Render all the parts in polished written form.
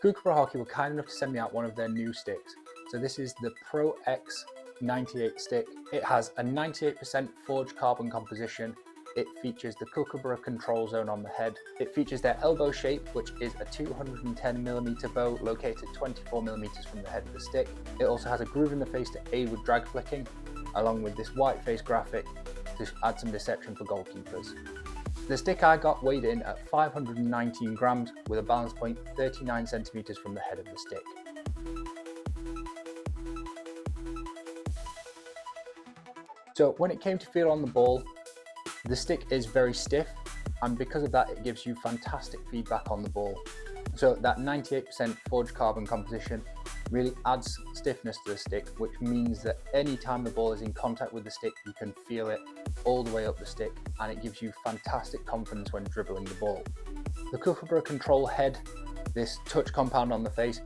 Kookaburra Hockey were kind enough to send me out one of their new sticks. So this is the Pro X 98 stick. It has a 98% forged carbon composition. It features the Kookaburra control zone on the head. It features their LBow shape, which is a 210mm bow located 24mm from the head of the stick. It also has a groove in the face to aid with drag flicking, along with this white face graphic to add some deception for goalkeepers. The stick I got weighed in at 519 grams with a balance point 39 centimeters from the head of the stick. So when it came to feel on the ball, the stick is very stiff, and because of that it gives you fantastic feedback on the ball. So that 98% forged carbon composition really adds stiffness to the stick, which means that any time the ball is in contact with the stick, you can feel it all the way up the stick, and it gives you fantastic confidence when dribbling the ball. The Kookaburra control head, this touch compound on the face,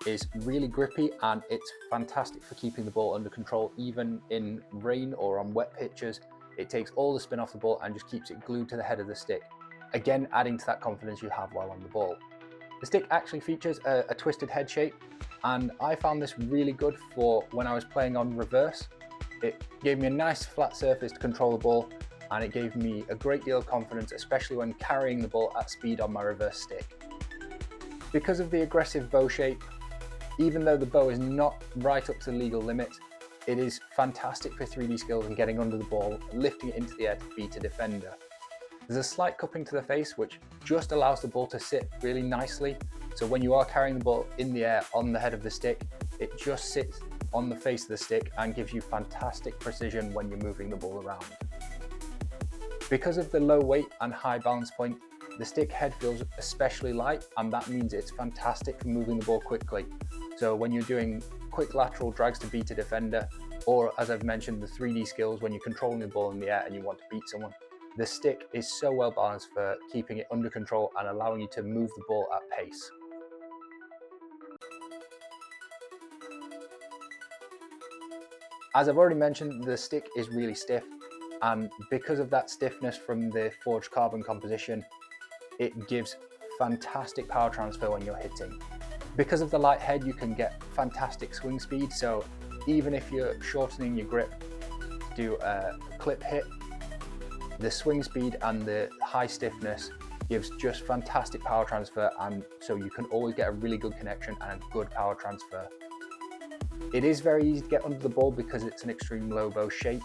is really grippy, and it's fantastic for keeping the ball under control even in rain or on wet pitches. It takes all the spin off the ball and just keeps it glued to the head of the stick, again adding to that confidence you have while on the ball. The stick actually features a twisted head shape, and I found this really good for when I was playing on reverse. It gave me a nice flat surface to control the ball, and it gave me a great deal of confidence, especially when carrying the ball at speed on my reverse stick. Because of the aggressive bow shape, even though the bow is not right up to the legal limit, it is fantastic for 3D skills and getting under the ball, lifting it into the air to beat a defender. There's a slight cupping to the face, which just allows the ball to sit really nicely. So when you are carrying the ball in the air on the head of the stick, it just sits on the face of the stick and gives you fantastic precision when you're moving the ball around. Because of the low weight and high balance point, the stick head feels especially light, and that means it's fantastic for moving the ball quickly. So when you're doing quick lateral drags to beat a defender, or as I've mentioned, the 3D skills when you're controlling the ball in the air and you want to beat someone, the stick is so well balanced for keeping it under control and allowing you to move the ball at pace. As I've already mentioned, the stick is really stiff, and because of that stiffness from the forged carbon composition, it gives fantastic power transfer when you're hitting. Because of the light head, you can get fantastic swing speed, so even if you're shortening your grip to do a clip hit, the swing speed and the high stiffness gives just fantastic power transfer, and so you can always get a really good connection and a good power transfer. It is very easy to get under the ball because it's an extreme low bow shape,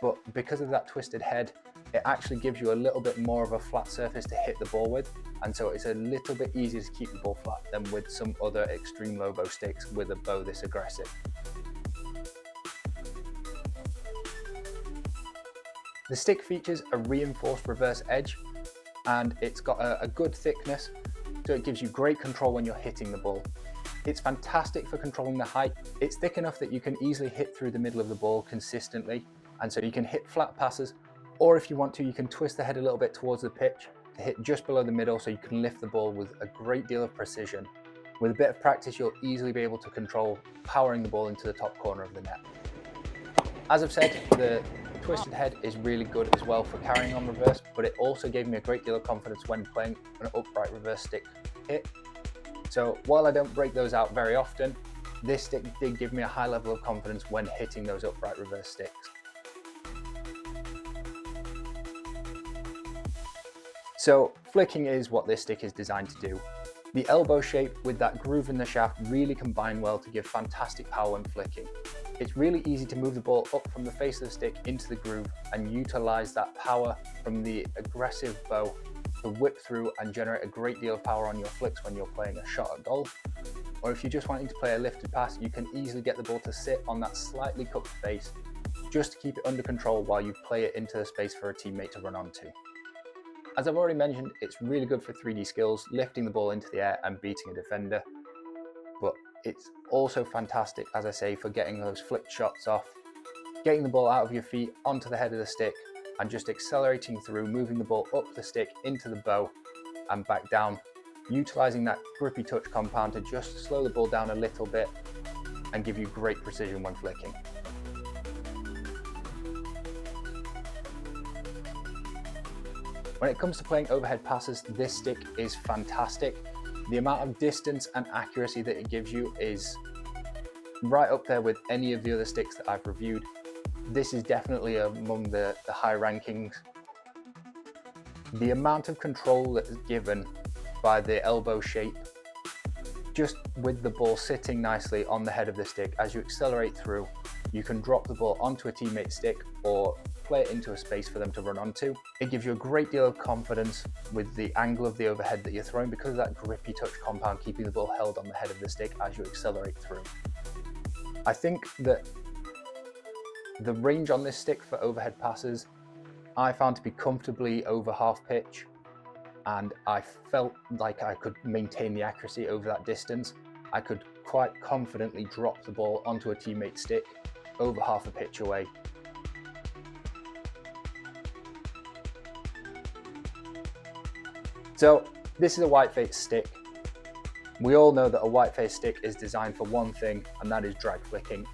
but because of that twisted head, it actually gives you a little bit more of a flat surface to hit the ball with, and so it's a little bit easier to keep the ball flat than with some other extreme low bow sticks with a bow this aggressive. The stick features a reinforced reverse edge, and it's got a good thickness, so it gives you great control when you're hitting the ball. It's fantastic for controlling the height. It's thick enough that you can easily hit through the middle of the ball consistently, and so you can hit flat passes, or if you want to, you can twist the head a little bit towards the pitch to hit just below the middle so you can lift the ball with a great deal of precision. With a bit of practice, you'll easily be able to control powering the ball into the top corner of the net. As I've said, the twisted head is really good as well for carrying on reverse, but it also gave me a great deal of confidence when playing an upright reverse stick hit. So while I don't break those out very often, this stick did give me a high level of confidence when hitting those upright reverse sticks. So flicking is what this stick is designed to do. The LBow shape with that groove in the shaft really combine well to give fantastic power when flicking. It's really easy to move the ball up from the face of the stick into the groove and utilize that power from the aggressive bow to whip through and generate a great deal of power on your flicks when you're playing a shot at goal. Or if you're just wanting to play a lifted pass, you can easily get the ball to sit on that slightly cupped face just to keep it under control while you play it into the space for a teammate to run onto. As I've already mentioned, it's really good for 3D skills, lifting the ball into the air and beating a defender, but it's also fantastic, as I say, for getting those flicked shots off, getting the ball out of your feet onto the head of the stick and just accelerating through, moving the ball up the stick into the bow and back down, utilizing that grippy touch compound to just slow the ball down a little bit and give you great precision when flicking. When it comes to playing overhead passes, this stick is fantastic. The amount of distance and accuracy that it gives you is right up there with any of the other sticks that I've reviewed. This is definitely among the high rankings. The amount of control that is given by the elbow shape, just with the ball sitting nicely on the head of the stick, as you accelerate through, you can drop the ball onto a teammate's stick or play it into a space for them to run onto. It gives you a great deal of confidence with the angle of the overhead that you're throwing because of that grippy touch compound keeping the ball held on the head of the stick as you accelerate through. I think that the range on this stick for overhead passes I found to be comfortably over half pitch, and I felt like I could maintain the accuracy over that distance. I could quite confidently drop the ball onto a teammate's stick over half a pitch away. So this is a white-face stick. We all know that a white-face stick is designed for one thing, and that is drag flicking.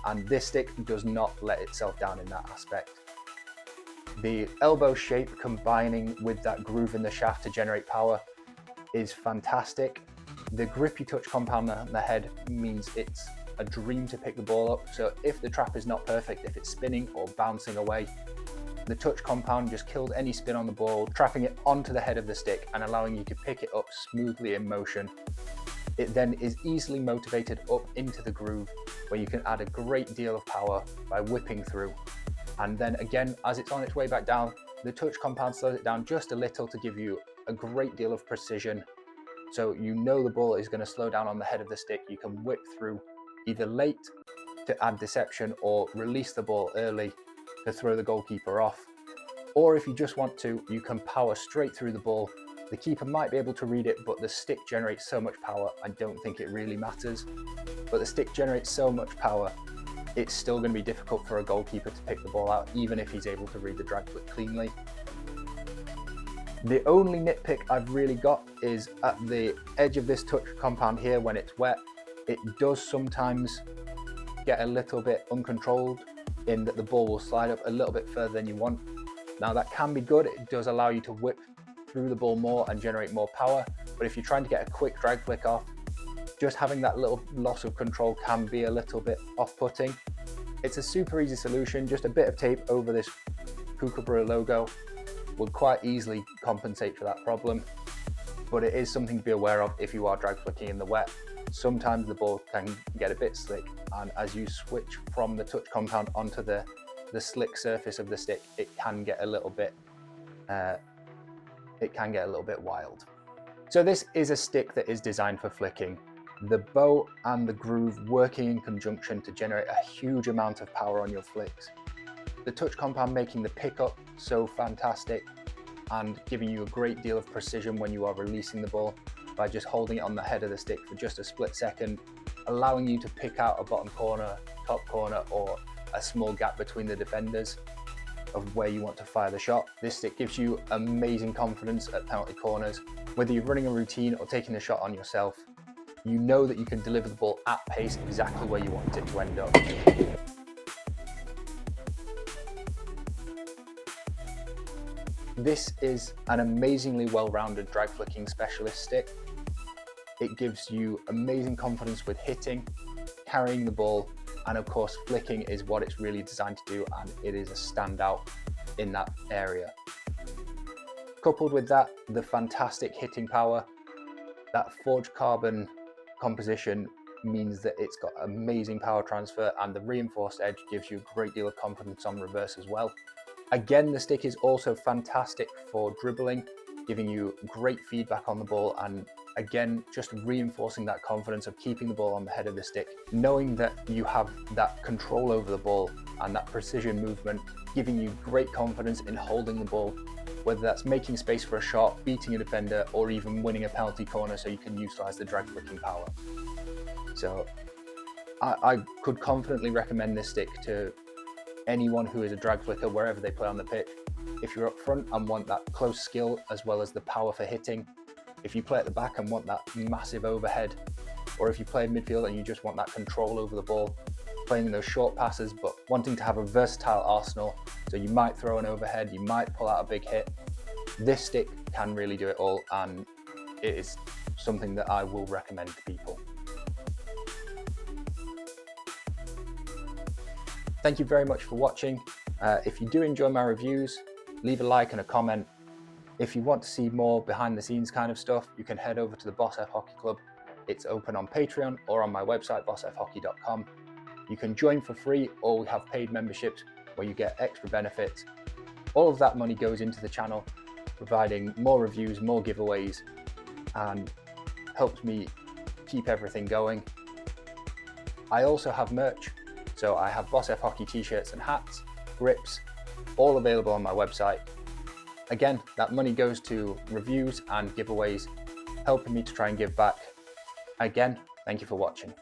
And this stick does not let itself down in that aspect. The elbow shape combining with that groove in the shaft to generate power is fantastic. The grippy touch compound on the head means it's a dream to pick the ball up. So if the trap is not perfect, if it's spinning or bouncing away, the touch compound just kills any spin on the ball, trapping it onto the head of the stick and allowing you to pick it up smoothly in motion. It then is easily motivated up into the groove where you can add a great deal of power by whipping through. And then again, as it's on its way back down, the touch compound slows it down just a little to give you a great deal of precision. So you know the ball is going to slow down on the head of the stick. You can whip through either late to add deception or release the ball early to throw the goalkeeper off. Or if you just want to, you can power straight through the ball. The keeper might be able to read it, but the stick generates so much power, I don't think it really matters. But the stick generates so much power, it's still going to be difficult for a goalkeeper to pick the ball out, even if he's able to read the drag flick cleanly. The only nitpick I've really got is at the edge of this touch compound here when it's wet. It does sometimes get a little bit uncontrolled in that the ball will slide up a little bit further than you want. Now that can be good, it does allow you to whip through the ball more and generate more power, but if you're trying to get a quick drag flick off, just having that little loss of control can be a little bit off-putting. It's a super easy solution, just a bit of tape over this Kookaburra logo would quite easily compensate for that problem, but it is something to be aware of if you are drag flicking in the wet. Sometimes the ball can get a bit slick, and as you switch from the touch compound onto the slick surface of the stick, it can get a little bit wild. So this is a stick that is designed for flicking. The bow and the groove working in conjunction to generate a huge amount of power on your flicks. The touch compound making the pickup so fantastic and giving you a great deal of precision when you are releasing the ball by just holding it on the head of the stick for just a split second, allowing you to pick out a bottom corner, top corner, or a small gap between the defenders of where you want to fire the shot. This stick gives you amazing confidence at penalty corners. Whether you're running a routine or taking a shot on yourself, you know that you can deliver the ball at pace exactly where you want it to end up. This is an amazingly well-rounded drag flicking specialist stick. It gives you amazing confidence with hitting, carrying the ball, and of course flicking is what it's really designed to do, and it is a standout in that area. Coupled with that, the fantastic hitting power, that forged carbon composition means that it's got amazing power transfer, and the reinforced edge gives you a great deal of confidence on reverse as well. Again, the stick is also fantastic for dribbling, giving you great feedback on the ball, and again, just reinforcing that confidence of keeping the ball on the head of the stick, knowing that you have that control over the ball and that precision movement, giving you great confidence in holding the ball, whether that's making space for a shot, beating a defender, or even winning a penalty corner so you can utilize the drag flicking power. So I could confidently recommend this stick to anyone who is a drag flicker wherever they play on the pitch. If you're up front and want that close skill as well as the power for hitting, if you play at the back and want that massive overhead, or if you play midfield and you just want that control over the ball, playing those short passes but wanting to have a versatile arsenal, so you might throw an overhead, you might pull out a big hit, this stick can really do it all, and it is something that I will recommend to people. Thank you very much for watching. If you do enjoy my reviews, leave a like and a comment. If you want to see more behind the scenes kind of stuff, you can head over to the Boss F Hockey Club. It's open on Patreon or on my website, bossfhockey.com. You can join for free, or we have paid memberships where you get extra benefits. All of that money goes into the channel, providing more reviews, more giveaways, and helps me keep everything going. I also have merch. So I have Boss F Hockey t-shirts and hats, grips, all available on my website. Again, that money goes to reviews and giveaways, helping me to try and give back. Again, thank you for watching.